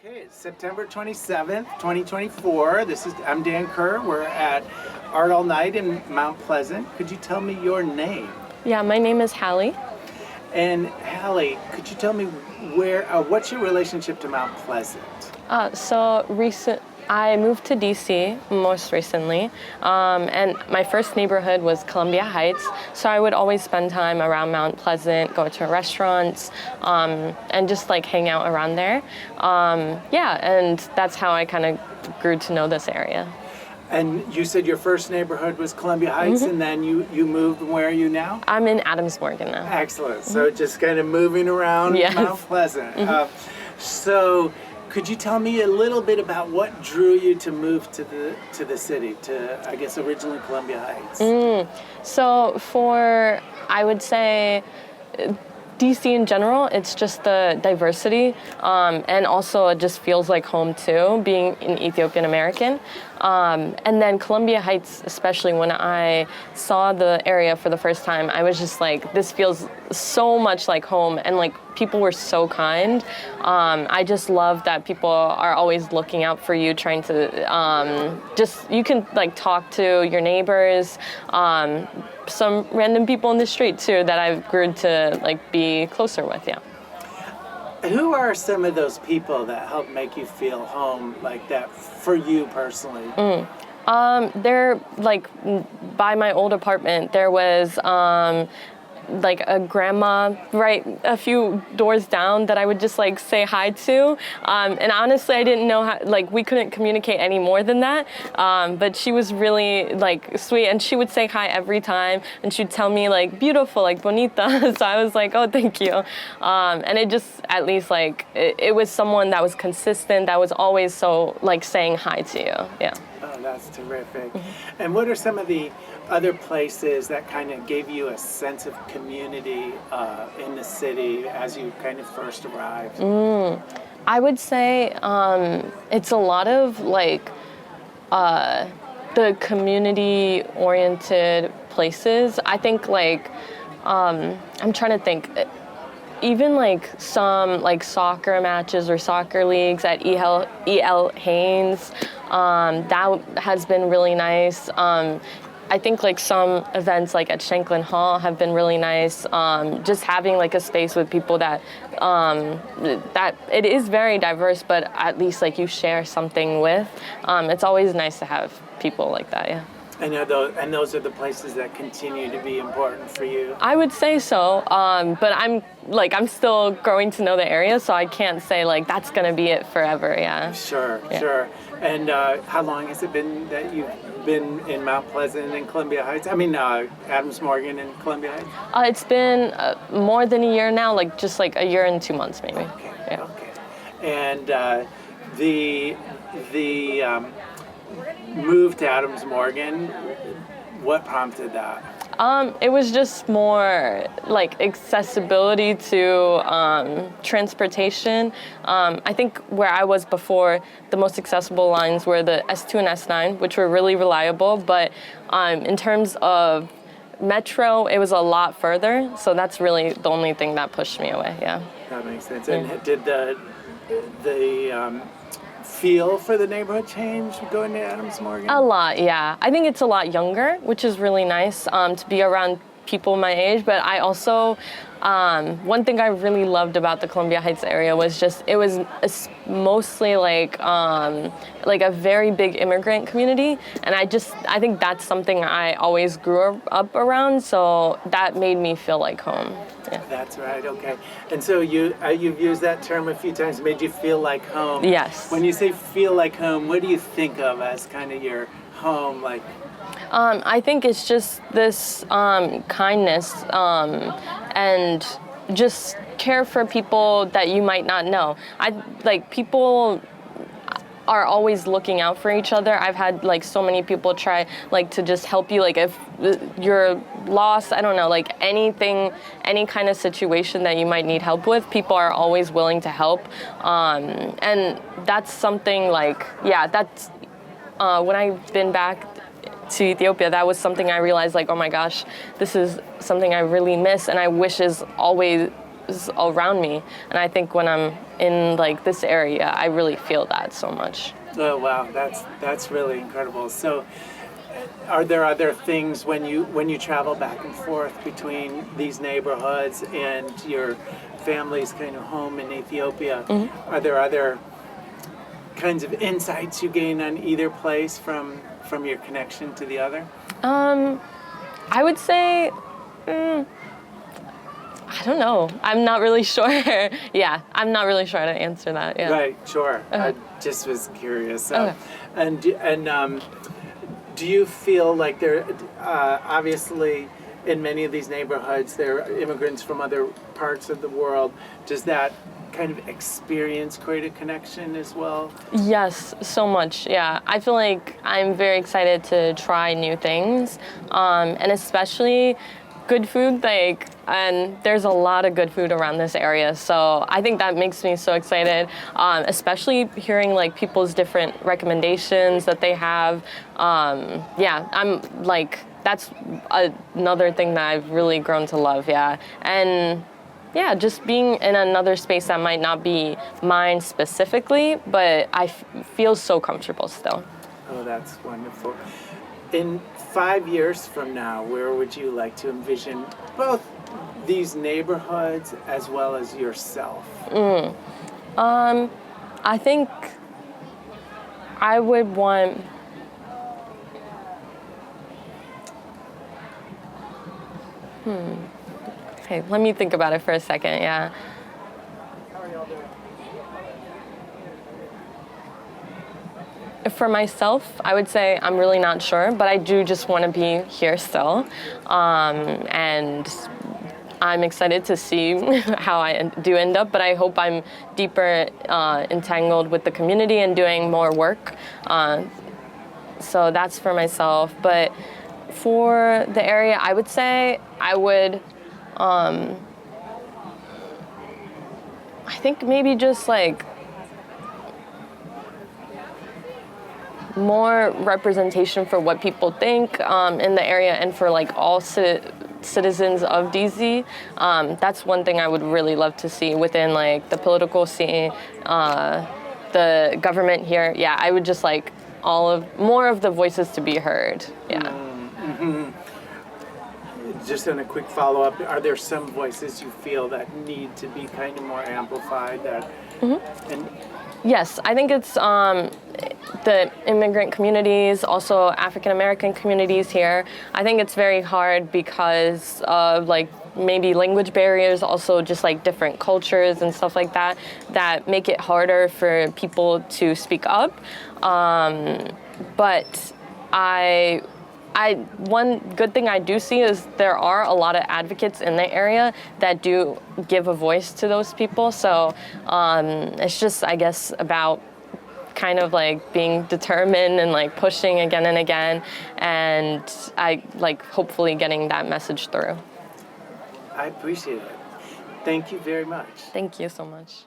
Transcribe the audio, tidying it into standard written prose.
Okay, it's September 27th, 2024. I'm Dan Kerr. We're at Art All Night in Mount Pleasant. Could you tell me your name? Yeah, my name is Hallie. And Hallie, could you tell me what's your relationship to Mount Pleasant? I moved to DC most recently, and my first neighborhood was Columbia Heights. So I would always spend time around Mount Pleasant, go to restaurants, and just like hang out around there. And that's how I kind of grew to know this area. And you said your first neighborhood was Columbia Heights, and then you moved. Where are you now? I'm in Adams Morgan now. Excellent. So just kind of moving around Mount Pleasant. So could you tell me a little bit about what drew you to move to the city, to, I guess, originally Columbia Heights? I would say, DC in general, it's just the diversity, and also it just feels like home too, being an Ethiopian American. And then Columbia Heights, especially when I saw the area for the first time, I was just like, this feels so much like home, and like people were so kind. I just love that people are always looking out for you, trying to you can like talk to your neighbors, some random people in the street too that I've grew to like be closer with. Yeah. Who are some of those people that help make you feel home like that for you personally? There, like by my old apartment, there was like a grandma right a few doors down that I would just like say hi to, and honestly I didn't know how, like we couldn't communicate any more than that, but she was really like sweet, and she would say hi every time, and she'd tell me like beautiful, like bonita. So I was like, oh, thank you. And it just, at least like it was someone that was consistent, that was always so like saying hi to you. Yeah. Oh, that's terrific. And what are some of the other places that kind of gave you a sense of community in the city as you kind of first arrived? I would say it's a lot of like the community-oriented places. I think like I'm trying to think. Even like some like soccer matches or soccer leagues at E.L. Haynes, that has been really nice. I think like some events like at Shanklin Hall have been really nice. Just having like a space with people that it is very diverse, but at least like you share something with. It's always nice to have people like that. Yeah. And those are the places that continue to be important for you? I would say so, but I'm still growing to know the area, so I can't say like that's gonna be it forever. Yeah. Sure. And how long has it been that you've been in Mount Pleasant and Columbia Heights? I mean, Adams Morgan and Columbia Heights? It's been more than a year now, like just like a year and 2 months maybe. Okay. Yeah. Okay. And the move to Adams Morgan, what prompted that? It was just more like accessibility to transportation. I think where I was before, the most accessible lines were the S2 and S9, which were really reliable. But in terms of metro, it was a lot further. So that's really the only thing that pushed me away. Yeah. That makes sense. And did the feel for the neighborhood change going to Adams Morgan? A lot, yeah. I think it's a lot younger, which is really nice to be around people my age. But I also, one thing I really loved about the Columbia Heights area was just it was mostly like a very big immigrant community, and I think that's something I always grew up around. So that made me feel like home. Yeah. That's right. Okay. And so you've used that term a few times. Made you feel like home. Yes. When you say feel like home, what do you think of as kind of your home? Like. I think it's just this kindness and just care for people that you might not know. People are always looking out for each other. I've had like so many people try like to just help you, like if you're lost, I don't know, like any kind of situation that you might need help with, people are always willing to help. And that's something like, yeah, that's when I've been back to Ethiopia, that was something I realized like, oh my gosh, this is something I really miss and I wish is always is around me. And I think when I'm in like this area, I really feel that so much. Oh wow, that's really incredible. So, are there other things when you travel back and forth between these neighborhoods and your family's kind of home in Ethiopia? Are there other kinds of insights you gain on either place from your connection to the other? I would say, I don't know. I'm not really sure. Yeah, I'm not really sure how to answer that. Yeah. Right, sure. I just was curious. And do you feel like there, obviously, in many of these neighborhoods, there are immigrants from other parts of the world. Does that kind of experience create a connection as well? Yes, so much. Yeah, I feel like I'm very excited to try new things, and especially good food. And there's a lot of good food around this area, so I think that makes me so excited. Especially hearing like people's different recommendations that they have. Yeah, I'm like that's another thing that I've really grown to love. Yeah, and yeah, just being in another space that might not be mine specifically, but I feel so comfortable still. Oh, that's wonderful. In 5 years from now, where would you like to envision both these neighborhoods as well as yourself? I think I would want Okay, let me think about it for a second, yeah. For myself, I would say I'm really not sure, but I do just want to be here still. And I'm excited to see how I do end up, but I hope I'm deeper entangled with the community and doing more work. So that's for myself. But for the area, I would say I would, I think maybe just like more representation for what people think in the area and for like all citizens of DC. That's one thing I would really love to see within like the political scene, the government here. Yeah, I would just like more of the voices to be heard. Yeah. Just in a quick follow-up, are there some voices you feel that need to be kind of more amplified? Yes, I think it's the immigrant communities, also African American communities here. I think it's very hard because of like maybe language barriers, also just like different cultures and stuff like that, that make it harder for people to speak up. But one good thing I do see is there are a lot of advocates in the area that do give a voice to those people. So it's just, I guess, about kind of like being determined and like pushing again and again, and I like hopefully getting that message through. I appreciate it. Thank you very much. Thank you so much.